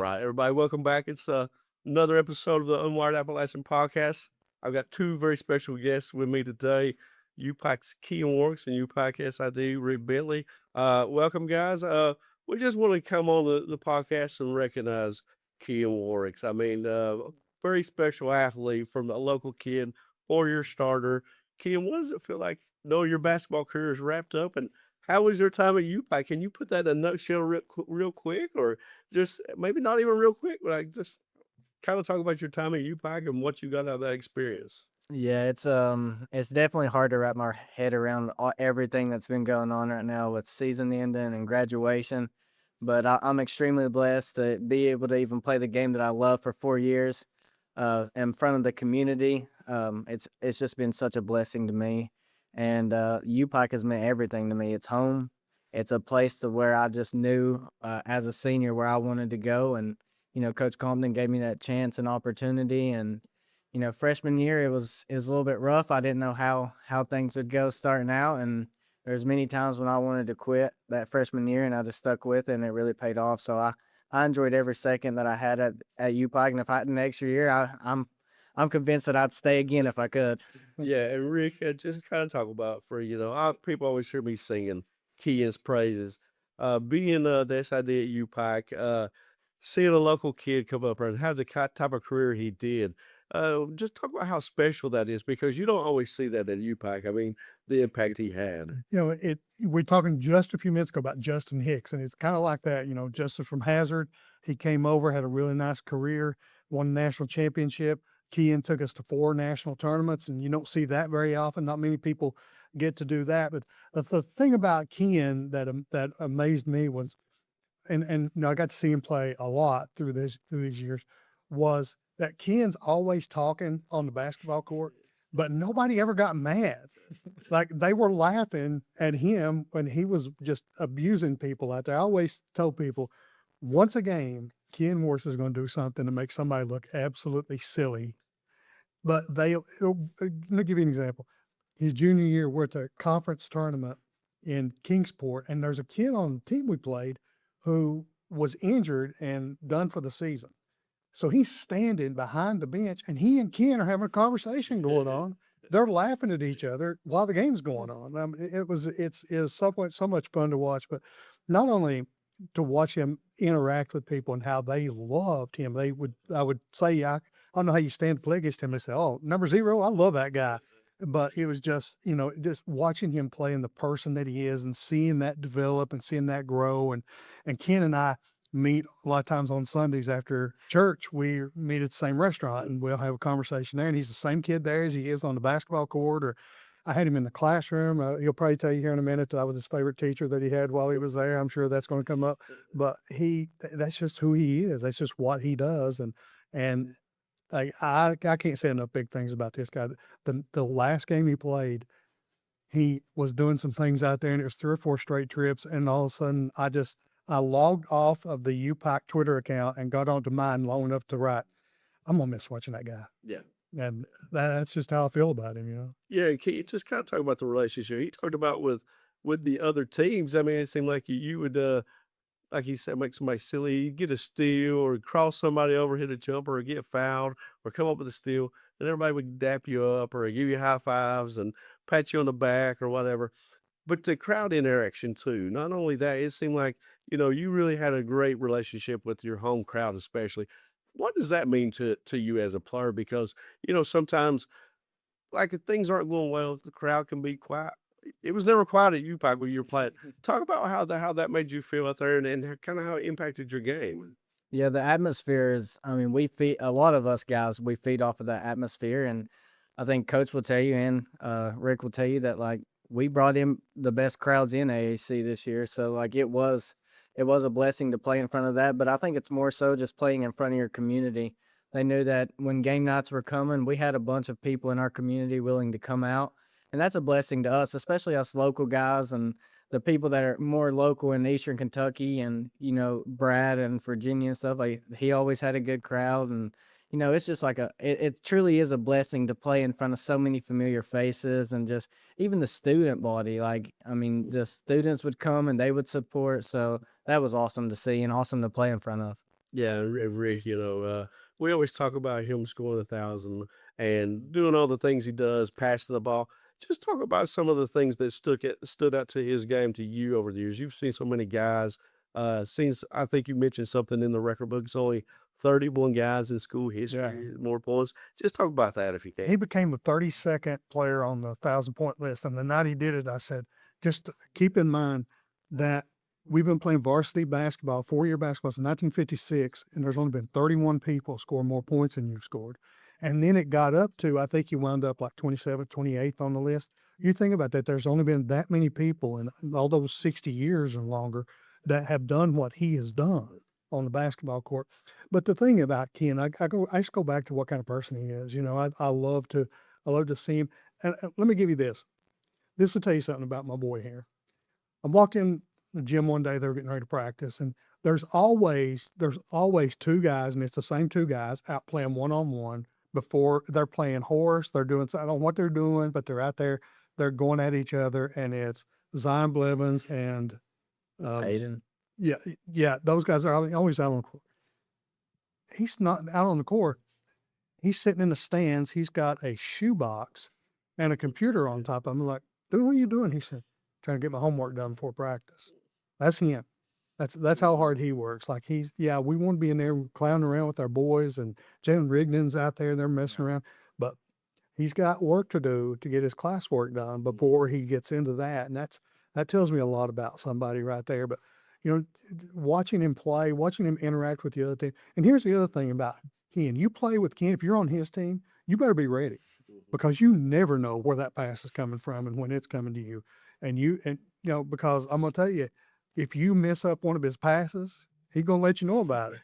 right, everybody, welcome back. It's another episode of the Unwired Appalachian podcast. I've got two very special guests with me today, UPIKE's Keian Worrix and UPIKE SID Rick Bentley. Welcome, guys. We just want to come on the podcast and recognize Keian Worrix. I mean, very special athlete from a local kid, 4-year starter. Keian, what does it feel like knowing your basketball career is wrapped up, and how was your time at UPIKE? Can you put that in a nutshell real quick, or just maybe not even real quick, but like just kind of talk about your time at UPIKE and what you got out of that experience. Yeah, it's definitely hard to wrap my head around everything that's been going on right now with season ending and graduation. But I'm extremely blessed to be able to even play the game that I love for 4 years, in front of the community. It's just been such a blessing to me, and UPIKE has meant everything to me. It's home. It's a place to where I just knew as a senior where I wanted to go, and Coach Compton gave me that chance and opportunity. And freshman year it was a little bit rough. I didn't know how things would go starting out, and there's many times when I wanted to quit that freshman year, and I just stuck with it, and it really paid off. So I enjoyed every second that I had at UPIKE, and if I had an extra year, I'm convinced that I'd stay again if I could. Yeah, and Rick, just kind of talk about for people always hear me singing Keian's praises. Being the SID at UPIKE, seeing a local kid come up and have the type of career he did. Just talk about how special that is because you don't always see that at UPIKE. I mean, the impact he had. We're talking just a few minutes ago about Justin Hicks, and it's kind of like that. Justin from Hazard, he came over, had a really nice career, won the national championship. Keian took us to 4 national tournaments, and you don't see that very often. Not many people get to do that. But the thing about Keian that amazed me was, and I got to see him play a lot through these years, was that Keian's always talking on the basketball court, but nobody ever got mad. Like they were laughing at him when he was just abusing people out there. I always tell people, once a game, Keian Worrix is going to do something to make somebody look absolutely silly. But let me give you an example. His junior year, we're at a conference tournament in Kingsport, and there's a kid on the team we played who was injured and done for the season. So he's standing behind the bench, and he and Ken are having a conversation going on. They're laughing at each other while the game's going on. I mean, it's so much fun to watch. But not only to watch him interact with people and how they loved him. I would say, I don't know how you stand to play against him. They say, "Oh, number 0, I love that guy." But it was just, just watching him play and the person that he is and seeing that develop and seeing that grow. And Ken and I meet a lot of times on Sundays after church. We meet at the same restaurant and we'll have a conversation there. And he's the same kid there as he is on the basketball court, or I had him in the classroom. He'll probably tell you here in a minute that I was his favorite teacher that he had while he was there. I'm sure that's going to come up, but that's just who he is. That's just what he does. And I can't say enough big things about this guy. The last game he played, he was doing some things out there, and it was 3 or 4 straight trips. And all of a sudden I logged off of the UPIKE Twitter account and got onto mine long enough to write, "I'm gonna miss watching that guy." Yeah. And that's just how I feel about him. Yeah, can you just kind of talk about the relationship he talked about with the other teams? I mean, it seemed like you would like you said, make somebody silly, get a steal or cross somebody over, hit a jumper or get fouled or come up with a steal, and everybody would dap you up or give you high fives and pat you on the back or whatever. But the crowd interaction too. Not only that, it seemed like, you really had a great relationship with your home crowd, especially. What does that mean to you as a player? Because, sometimes like if things aren't going well, the crowd can be quiet. It was never quiet at UPIKE when you were playing. Talk about how that made you feel out there and kind of how it impacted your game. Yeah, the atmosphere is, I mean, we feed a lot of us guys, we feed off of that atmosphere. And I think Coach will tell you, and Rick will tell you that, like, we brought in the best crowds in AAC this year. So, like, it was a blessing to play in front of that. But I think it's more so just playing in front of your community. They knew that when game nights were coming, we had a bunch of people in our community willing to come out. And that's a blessing to us, especially us local guys and the people that are more local in Eastern Kentucky and, Brad and Virginia and stuff. Like, he always had a good crowd. And, it's just like it truly is a blessing to play in front of so many familiar faces, and just even the student body. Like, I mean, the students would come and they would support. So that was awesome to see and awesome to play in front of. Yeah, Rick, we always talk about him scoring 1,000 and doing all the things he does, passing the ball. Just talk about some of the things that stood out to his game to you over the years. You've seen so many guys. I think you mentioned something in the record books. Only 31 guys in school Yeah. history more points. Just talk about that if you can. He became the 32nd player on the 1,000-point list. And the night he did it, I said, just keep in mind that we've been playing varsity basketball, 4-year basketball since 1956, and there's only been 31 people score more points than you've scored. And then it got up to, I think you wound up like 27th, 28th on the list. You think about that, there's only been that many people in all those 60 years and longer that have done what he has done on the basketball court. But the thing about Ken, I just go back to what kind of person he is. I love to see him. And let me give you this. This will tell you something about my boy here. I walked in the gym one day, they were getting ready to practice, and there's always two guys, and it's the same two guys out playing one-on-one before they're playing horse. They're doing, I don't know what they're doing, but they're out there, they're going at each other, and it's Zion Blevins and Aiden. yeah, those guys are always out on the court. He's not out on the court. He's sitting in the stands. He's got a shoebox and a computer on top of him. I'm like, dude, what are you doing? He said, trying to get my homework done before practice. That's him. That's how hard he works. Like we want to be in there clowning around with our boys, and Jalen Rignon's out there, they're messing around. But he's got work to do to get his classwork done before he gets into that. And that tells me a lot about somebody right there. But watching him play, watching him interact with the other team. And here's the other thing about Ken. You play with Ken, if you're on his team, you better be ready because you never know where that pass is coming from and when it's coming to you. Because I'm gonna tell you, if you mess up one of his passes, he's gonna let you know about it.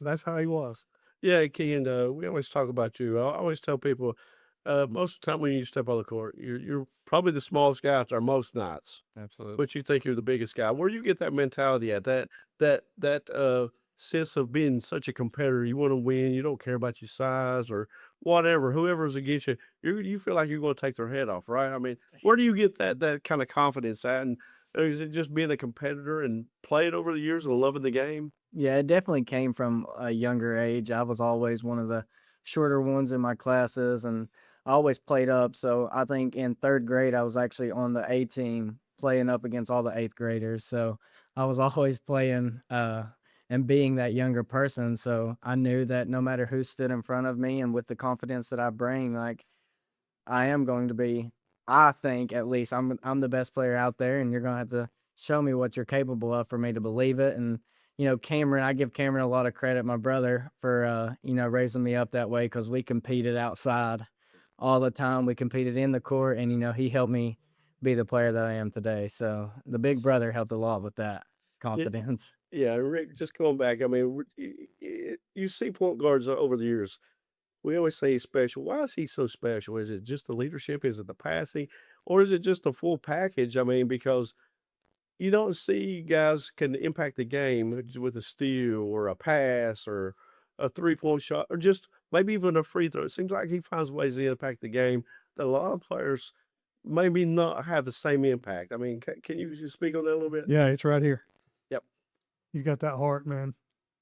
That's how he was. Yeah, Key, we always talk about you. I always tell people, most of the time when you step on the court, you're probably the smallest guy out there most nights, Absolutely. but you think you're the biggest guy. Where you get that mentality at? That sense of being such a competitor. You want to win. You don't care about your size or whatever. Whoever's against you, you feel like you're going to take their head off, right? I mean, where do you get that kind of confidence at? And is it just being a competitor and playing over the years and loving the game? Yeah, it definitely came from a younger age. I was always one of the shorter ones in my classes, and I always played up. So I think in third grade, I was actually on the A team playing up against all the eighth graders. So I was always playing and being that younger person. So I knew that no matter who stood in front of me and with the confidence that I bring, like I am going to be, I think at least I'm the best player out there, and you're going to have to show me what you're capable of for me to believe it. And Cameron, I give Cameron a lot of credit, my brother, for raising me up that way, because we competed outside all the time. We competed in the court, and he helped me be the player that I am today. So the big brother helped a lot with that confidence. Yeah, Rick, just going back, I mean, you see point guards over the years. We always say he's special. Why is he so special? Is it just the leadership? Is it the passing? Or is it just the full package? I mean, because you don't see guys can impact the game with a steal or a pass or a 3-point shot or just maybe even a free throw. It seems like he finds ways to impact the game that a lot of players maybe not have the same impact. I mean, can you just speak on that a little bit? Yeah, it's right here. Yep. He's got that heart, man.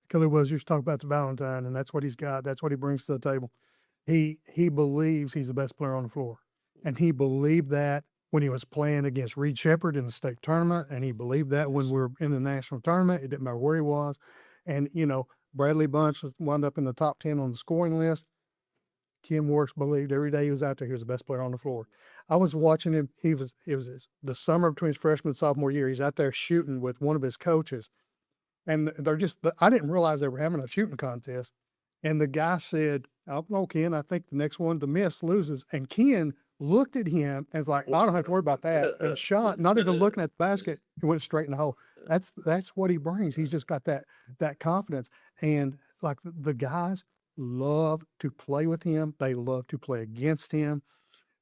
Kelly was used to talk about the Valentine, and that's what he's got. That's what he brings to the table. He believes he's the best player on the floor, and he believed that when he was playing against Reed Shepherd in the state tournament, and he believed that when we were in the national tournament. It didn't matter where he was. And Bradley Bunch wound up in the top 10 on the scoring list. Keian Worrix believed every day he was out there, he was the best player on the floor. I was watching him. The summer between his freshman and sophomore year. He's out there shooting with one of his coaches. And I didn't realize they were having a shooting contest. And the guy said, "Oh, no, Ken, I think the next one to miss loses." And Ken looked at him and was like, "I don't have to worry about that." And shot, not even looking at the basket, he went straight in the hole. That's what he brings. He's just got that confidence. And like the guys love to play with him. They love to play against him.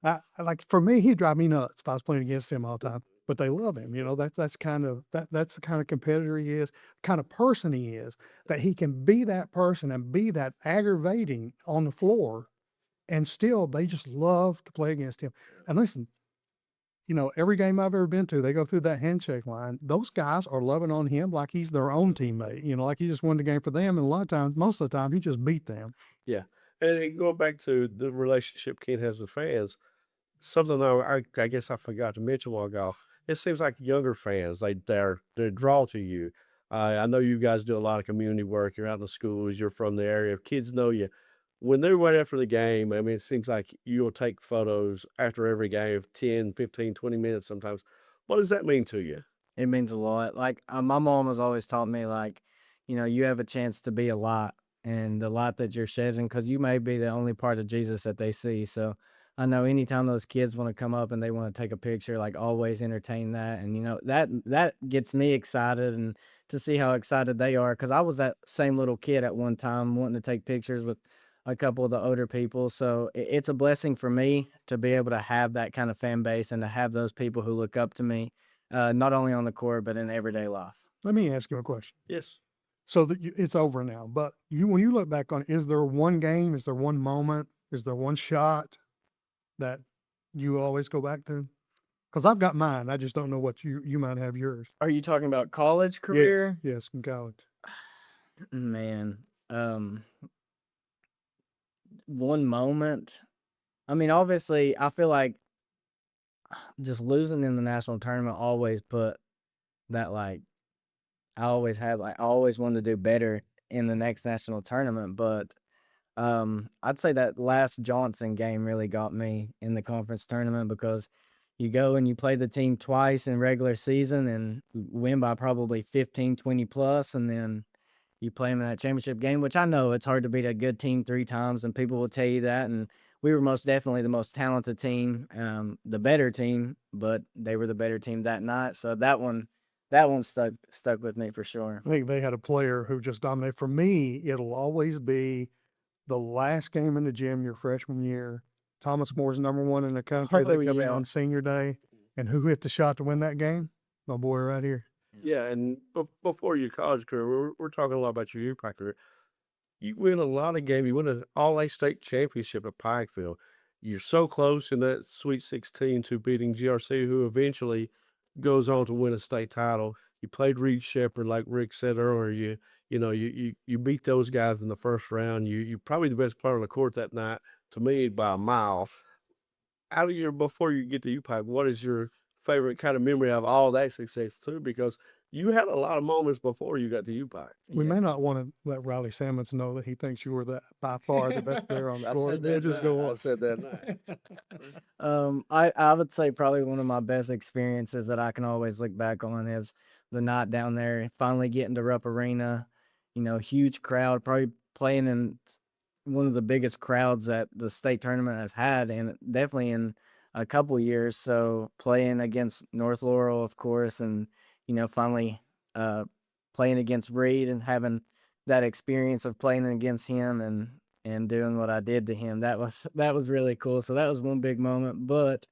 Like for me, he'd drive me nuts if I was playing against him all the time. But they love him. That's the kind of competitor he is, kind of person he is, that he can be that person and be that aggravating on the floor, and still they just love to play against him. And listen, you know, every game I've ever been to, they go through that handshake line. Those guys are loving on him like he's their own teammate, you know, like he just won the game for them. And a lot of times, most of the time, he just beat them. Yeah. And going back to the relationship Ken has with fans, something I guess I forgot to mention a while ago. It seems like younger fans, they're drawn to you. I know you guys do a lot of community work. You're out in the schools. You're from the area. Kids know you. When they're right after the game, I mean, it seems like you'll take photos after every game of 10, 15, 20 minutes sometimes. What does that mean to you? It means a lot. Like, my mom has always taught me, like, you have a chance to be a light, and the light that you're shedding, because you may be the only part of Jesus that they see. So I know anytime those kids want to come up and they want to take a picture, like, always entertain that. And, that gets me excited, and to see how excited they are, because I was that same little kid at one time wanting to take pictures with a couple of the older people. So it's a blessing for me to be able to have that kind of fan base and to have those people who look up to me, not only on the court, but in everyday life. Let me ask you a question. Yes. So that it's over now, but when you look back on it, is there one game? Is there one moment? Is there one shot that you always go back to? Because I've got mine. I just don't know what you might have yours. Are you talking about college career? Yes, in college. Man, one moment. I mean, obviously, I feel like just losing in the national tournament always put that, like, I always wanted to do better in the next national tournament. But I'd say that last Johnson game really got me in the conference tournament, because you go and you play the team twice in regular season and win by probably 15, 20 plus, and then you play them in that championship game, which I know it's hard to beat a good team 3 times, and people will tell you that. And we were most definitely the most talented team, the better team, but they were the better team that night. So that one stuck with me for sure. I think they had a player who just dominated. For me, it'll always be the last game in the gym your freshman year. Thomas Moore's #1 in the country. They come in on senior day, and who hit the shot to win that game? My boy right here. Yeah, and before your college career, we're talking a lot about your UPIKE career. You win a lot of games. You win an All-A state championship at Pikeville. You're so close in that Sweet 16 to beating GRC, who eventually goes on to win a state title. You played Reed Shepherd, like Rick said earlier. You beat those guys in the first round. You probably the best player on the court that night, to me, by a mile. Out of your before you get to UPIKE, what is your favorite kind of memory of all that success too? Because you had a lot of moments before you got to UPIKE. We may not want to let Riley Sammons know that he thinks you were by far the best player on the court. We'll just go on. I said that night. I would say probably one of my best experiences that I can always look back on is the night down there, finally getting to Rupp Arena. Huge crowd, probably playing in one of the biggest crowds that the state tournament has had, and definitely in a couple years. So playing against North Laurel, of course, and finally playing against Reed and having that experience of playing against him and doing what I did to him. That was really cool. So that was one big moment. But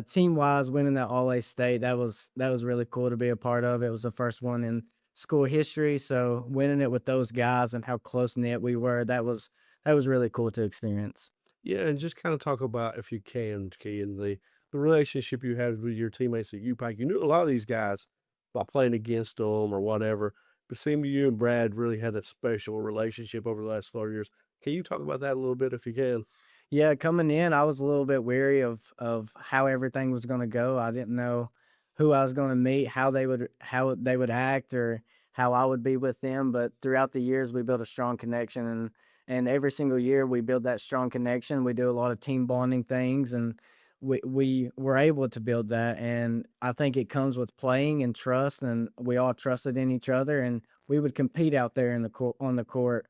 team wise, winning that All-A state, that was really cool to be a part of. It was the first one in school history. So winning it with those guys and how close knit we were, that was really cool to experience. Yeah, and just kind of talk about, if you can, Keian, the relationship you had with your teammates at UPIKE. You knew a lot of these guys by playing against them or whatever, but seemed you and Brad really had a special relationship over the last 4 years. Can you talk about that a little bit if you can? Yeah, coming in, I was a little bit wary of how everything was going to go. I didn't know who I was going to meet, how they would act, or how I would be with them. But throughout the years, we built a strong connection, and every single year we build that strong connection. We do a lot of team bonding things, and we were able to build that. And I think it comes with playing and trust, and we all trusted in each other, and we would compete out there on the court.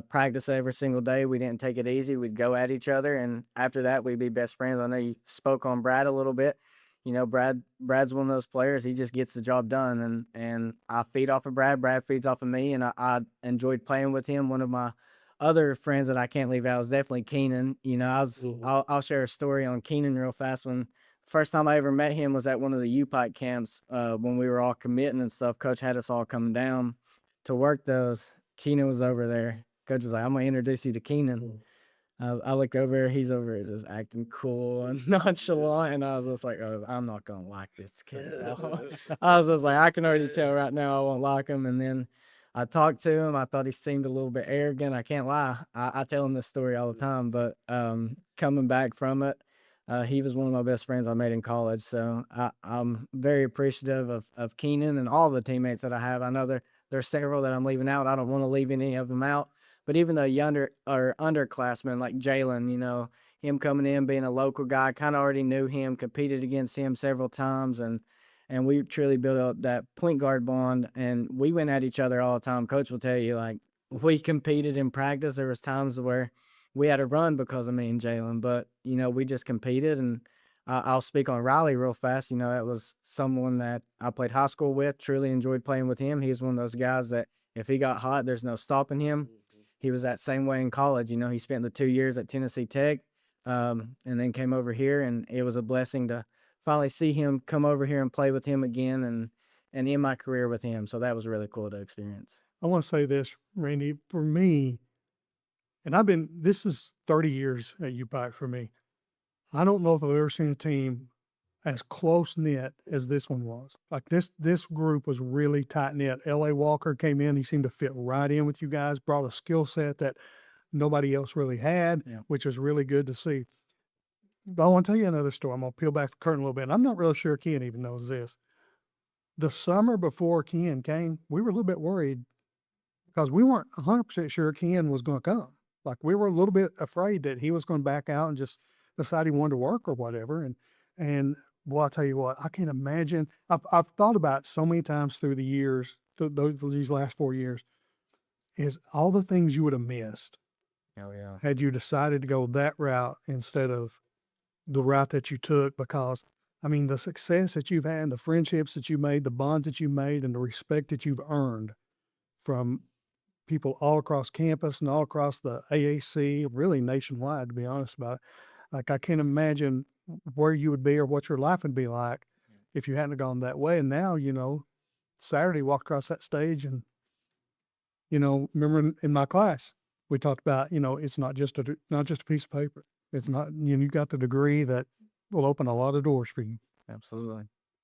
Practice every single day. We didn't take it easy. We'd go at each other, and after that, we'd be best friends. I know you spoke on Brad a little bit. Brad's one of those players. He just gets the job done, and I feed off of Brad. Brad feeds off of me, and I enjoyed playing with him. One of my other friends that I can't leave out is definitely Keenan. I'll share a story on Keenan real fast. When first time I ever met him was at one of the UPIKE camps when we were all committing and stuff. Coach had us all come down to work those. Keenan was over there. Coach was like, "I'm gonna introduce you to Keenan." I looked over, he's over there just acting cool and nonchalant, and I was just like, "Oh, I'm not gonna like this kid at all." I was just like, I can already tell right now I won't like him. And then I talked to him. I thought he seemed a little bit arrogant. I can't lie. I tell him this story all the time, but coming back from it, he was one of my best friends I made in college. So I'm very appreciative of Keenan and all the teammates that I have. I know there's several that I'm leaving out. I don't want to leave any of them out. But even the younger or underclassmen like Jalen, him coming in, being a local guy, kind of already knew him, competed against him several times, and we truly built up that point guard bond. And we went at each other all the time. Coach will tell you, like, we competed in practice. There was times where we had a run because of me and Jalen, but we just competed. And I'll speak on Riley real fast. That was someone that I played high school with. Truly enjoyed playing with him. He was one of those guys that if he got hot, there's no stopping him. He was that same way in college. He spent the 2 years at Tennessee Tech, and then came over here, and it was a blessing to finally see him come over here and play with him again and end my career with him. So that was really cool to experience. I want to say this, Randy, for me, and this is 30 years at UPIKE for me. I don't know if I've ever seen a team as close knit as this one was. Like this group was really tight knit. L.A. Walker came in. He seemed to fit right in with you guys, brought a skill set that nobody else really had, which was really good to see. But I want to tell you another story. I'm going to peel back the curtain a little bit. And I'm not really sure Keian even knows this. The summer before Keian came, we were a little bit worried because we weren't 100% sure Keian was going to come. Like we were a little bit afraid that he was going to back out and just decide he wanted to work or whatever. And well, I'll tell you what, I can't imagine. I've thought about it so many times through the years, these last 4 years, is all the things you would have missed. Oh, yeah. Had you decided to go that route instead of the route that you took. Because, I mean, the success that you've had, the friendships that you made, the bonds that you made, and the respect that you've earned from people all across campus and all across the AAC, really nationwide, to be honest about it. Like, I can't imagine where you would be or what your life would be like if you hadn't gone that way. And now, Saturday walked across that stage and, remember in my class, we talked about, it's not just a piece of paper. It's not, you got the degree that will open a lot of doors for you. Absolutely.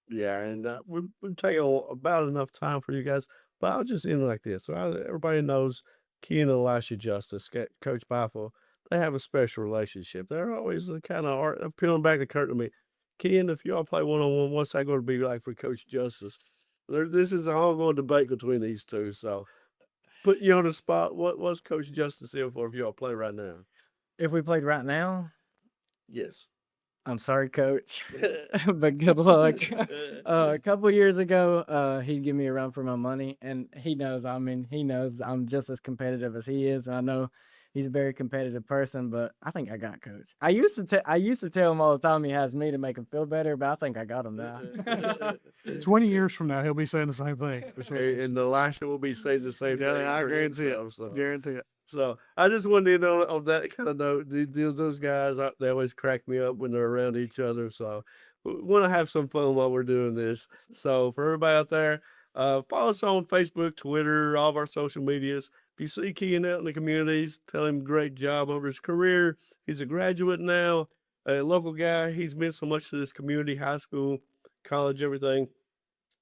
Yeah, and we've taken about enough time for you guys, but I'll just end like this. Everybody knows Keian and Elisha Justice, Coach Bifel, they have a special relationship. They're always the kind of peeling back the curtain to me. Keian, if y'all play one-on-one, what's that going to be like for Coach Justice? This is an ongoing debate between these two, so put you on the spot. What's Coach Justice in for if y'all play right now? If we played right now, Yes. I'm sorry, Coach, but good luck. A couple years ago, he'd give me a run for my money, and he knows I'm just as competitive as he is. And I know he's a very competitive person, but I think I got Coach. I used to tell him all the time he has me to make him feel better, but I think I got him now. 20 years from now, he'll be saying the same thing. And Elisha will be saying the same thing. I guarantee it. So. Guarantee it. So I just wanted to know on that kind of note, those guys, they always crack me up when they're around each other. So we want to have some fun while we're doing this. So for everybody out there, follow us on Facebook, Twitter, all of our social medias. If you see Keian out in the communities, tell him great job over his career. He's a graduate now, a local guy. He's meant so much to this community, high school, college, everything.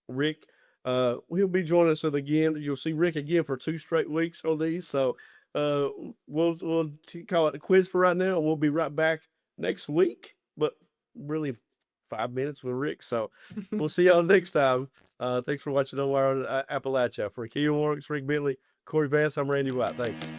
Rick, he'll be joining us again. You'll see Rick again for 2 straight weeks on these. So we'll call it a quiz for right now, and we'll be right back next week. But really, 5 minutes with Rick. So we'll see y'all next time. Thanks for watching Unwired Appalachia. For Keian Worrix, Rick Bentley, Corey Vance, I'm Randy White. Thanks.